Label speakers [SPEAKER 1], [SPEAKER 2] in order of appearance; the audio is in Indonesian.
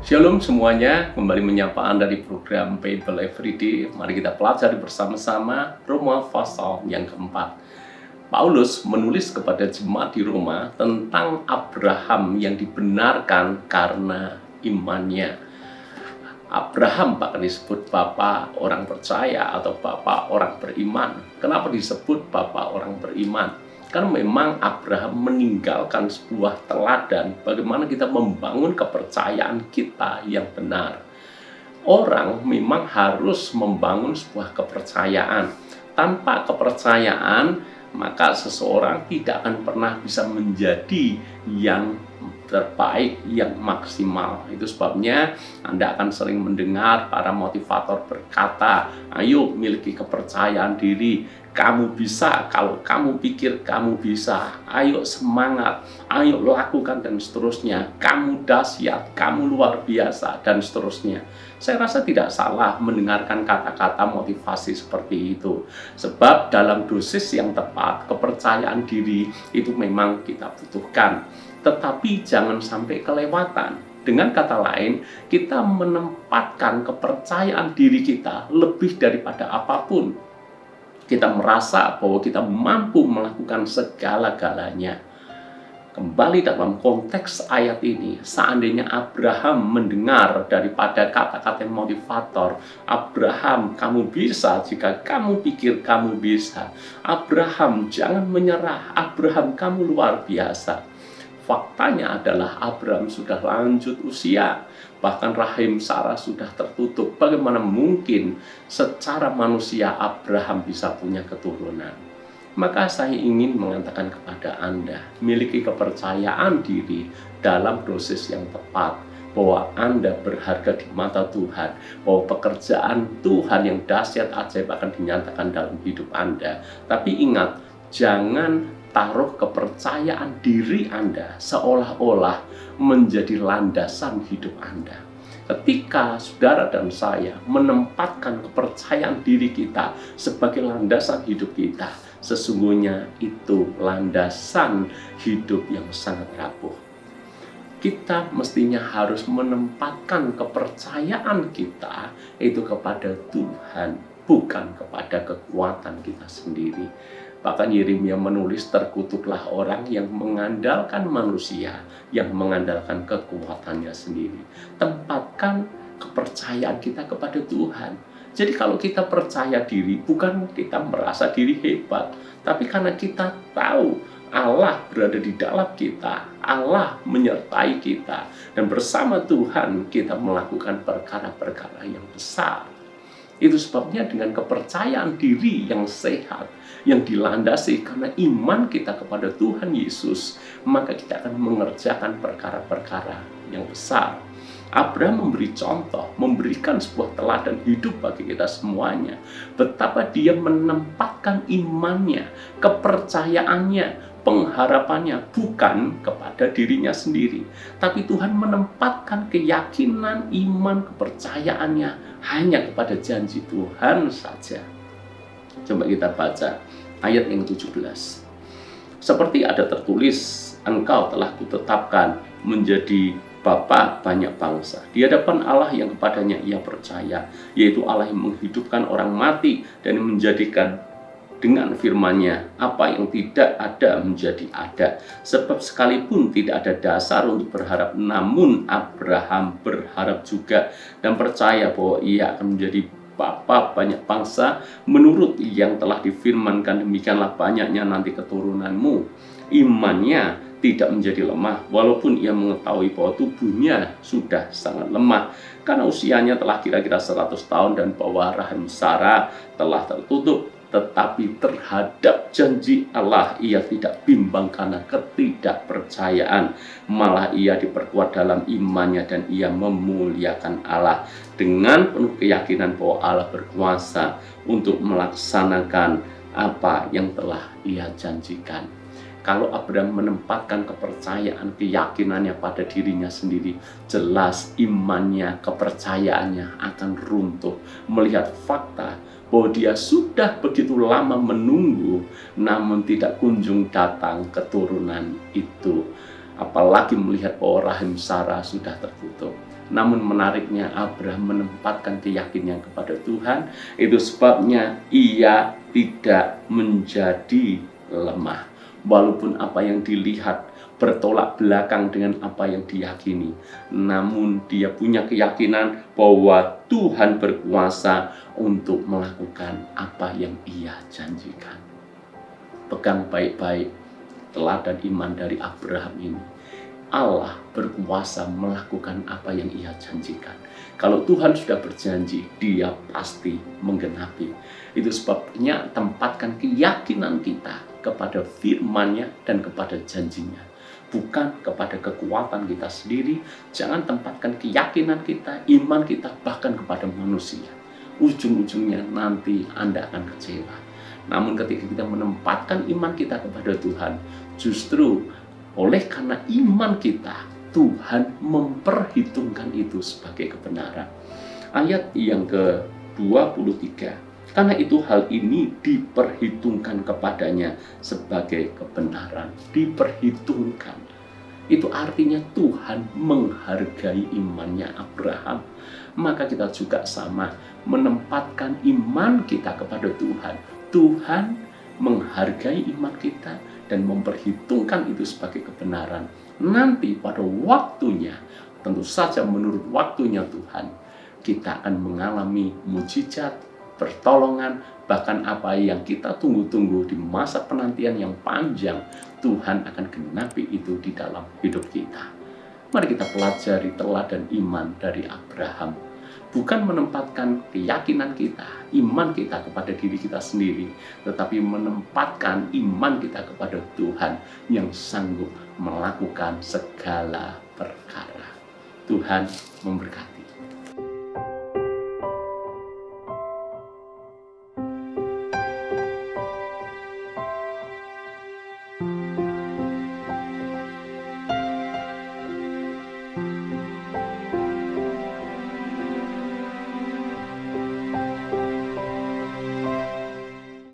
[SPEAKER 1] Shalom semuanya, kembali menyapa Anda di program Bible Everyday. Mari kita pelajari bersama-sama Roma pasal yang keempat. Paulus menulis kepada jemaat di Roma tentang Abraham yang dibenarkan karena imannya. Abraham bahkan disebut bapak orang percaya atau bapak orang beriman. Kenapa disebut bapak orang beriman? Karena memang Abraham meninggalkan sebuah teladan bagaimana kita membangun kepercayaan kita yang benar. Orang memang harus membangun sebuah kepercayaan. Tanpa kepercayaan, maka seseorang tidak akan pernah bisa menjadi yang terbaik, yang maksimal. Itu sebabnya Anda akan sering mendengar para motivator berkata, ayo miliki kepercayaan diri, kamu bisa, kalau kamu pikir kamu bisa, ayo semangat, ayo lakukan dan seterusnya, kamu dahsyat, kamu luar biasa dan seterusnya. Saya rasa tidak salah mendengarkan kata-kata motivasi seperti itu. Sebab dalam dosis yang tepat, kepercayaan diri itu memang kita butuhkan. Tetapi jangan sampai kelewatan. Dengan kata lain, kita menempatkan kepercayaan diri kita lebih daripada apapun. Kita merasa bahwa kita mampu melakukan segala-galanya. Kembali dalam konteks ayat ini, seandainya Abraham mendengar daripada kata-kata motivator, Abraham, kamu bisa jika kamu pikir kamu bisa. Abraham, jangan menyerah. Abraham, kamu luar biasa. Faktanya adalah Abraham sudah lanjut usia, bahkan rahim Sarah sudah tertutup. Bagaimana mungkin secara manusia Abraham bisa punya keturunan? Maka saya ingin mengatakan kepada Anda, miliki kepercayaan diri dalam dosis yang tepat, bahwa Anda berharga di mata Tuhan, bahwa pekerjaan Tuhan yang dahsyat ajaib akan dinyatakan dalam hidup Anda. Tapi ingat, jangan taruh kepercayaan diri Anda seolah-olah menjadi landasan hidup Anda. Ketika saudara dan saya menempatkan kepercayaan diri kita sebagai landasan hidup kita, sesungguhnya itu landasan hidup yang sangat rapuh. Kita mestinya harus menempatkan kepercayaan kita itu kepada Tuhan, bukan kepada kekuatan kita sendiri. Bahkan Yeremia menulis, terkutuklah orang yang mengandalkan manusia, yang mengandalkan kekuatannya sendiri. Tempatkan kepercayaan kita kepada Tuhan. Jadi kalau kita percaya diri, bukan kita merasa diri hebat, tapi karena kita tahu Allah berada di dalam kita, Allah menyertai kita, dan bersama Tuhan kita melakukan perkara-perkara yang besar. Itu sebabnya dengan kepercayaan diri yang sehat, yang dilandasi karena iman kita kepada Tuhan Yesus, maka kita akan mengerjakan perkara-perkara yang besar. Abraham memberi contoh, memberikan sebuah teladan hidup bagi kita semuanya. Betapa dia menempatkan imannya, kepercayaannya, pengharapannya bukan kepada dirinya sendiri, tapi Tuhan menempatkan keyakinan, iman, kepercayaannya hanya kepada janji Tuhan saja. Coba kita baca ayat yang 17. Seperti ada tertulis, engkau telah kutetapkan menjadi bapa banyak bangsa di hadapan Allah yang kepadanya ia percaya, yaitu Allah yang menghidupkan orang mati dan menjadikan dengan firman-Nya apa yang tidak ada menjadi ada. Sebab sekalipun tidak ada dasar untuk berharap, namun Abraham berharap juga dan percaya bahwa ia akan menjadi bapa banyak bangsa menurut yang telah difirmankan, demikianlah banyaknya nanti keturunanmu. Imannya tidak menjadi lemah walaupun ia mengetahui bahwa tubuhnya sudah sangat lemah karena usianya telah kira-kira 100 tahun dan bahwa rahim Sarah telah tertutup. Tetapi terhadap janji Allah ia tidak bimbang karena ketidakpercayaan, malah ia diperkuat dalam imannya dan ia memuliakan Allah dengan penuh keyakinan bahwa Allah berkuasa untuk melaksanakan apa yang telah ia janjikan. Kalau Abraham menempatkan kepercayaan, keyakinannya pada dirinya sendiri, jelas imannya, kepercayaannya akan runtuh melihat fakta bahwa dia sudah begitu lama menunggu, namun tidak kunjung datang keturunan itu. Apalagi melihat bahwa rahim Sarah sudah tertutup. Namun menariknya Abraham menempatkan keyakinannya kepada Tuhan. Itu sebabnya ia tidak menjadi lemah. Walaupun apa yang dilihat bertolak belakang dengan apa yang diyakini, namun dia punya keyakinan bahwa Tuhan berkuasa untuk melakukan apa yang ia janjikan. Pegang baik-baik teladan iman dari Abraham ini. Allah berkuasa melakukan apa yang ia janjikan. Kalau Tuhan sudah berjanji, dia pasti menggenapi. Itu sebabnya tempatkan keyakinan kita kepada firman-Nya dan kepada janjinya. Bukan kepada kekuatan kita sendiri. Jangan tempatkan keyakinan kita, iman kita, bahkan kepada manusia. Ujung-ujungnya nanti Anda akan kecewa. Namun ketika kita menempatkan iman kita kepada Tuhan, justru oleh karena iman kita, Tuhan memperhitungkan itu sebagai kebenaran. Ayat yang ke-23. Karena itu hal ini diperhitungkan kepadanya sebagai kebenaran. Diperhitungkan. Itu artinya Tuhan menghargai imannya Abraham. Maka kita juga sama, menempatkan iman kita kepada Tuhan. Tuhan menghargai iman kita dan memperhitungkan itu sebagai kebenaran. Nanti pada waktunya, tentu saja menurut waktunya Tuhan, kita akan mengalami mujizat, pertolongan, bahkan apa yang kita tunggu-tunggu di masa penantian yang panjang, Tuhan akan genapi itu di dalam hidup kita. Mari kita pelajari teladan iman dari Abraham. Bukan menempatkan keyakinan kita, iman kita kepada diri kita sendiri, tetapi menempatkan iman kita kepada Tuhan yang sanggup melakukan segala perkara. Tuhan memberkati.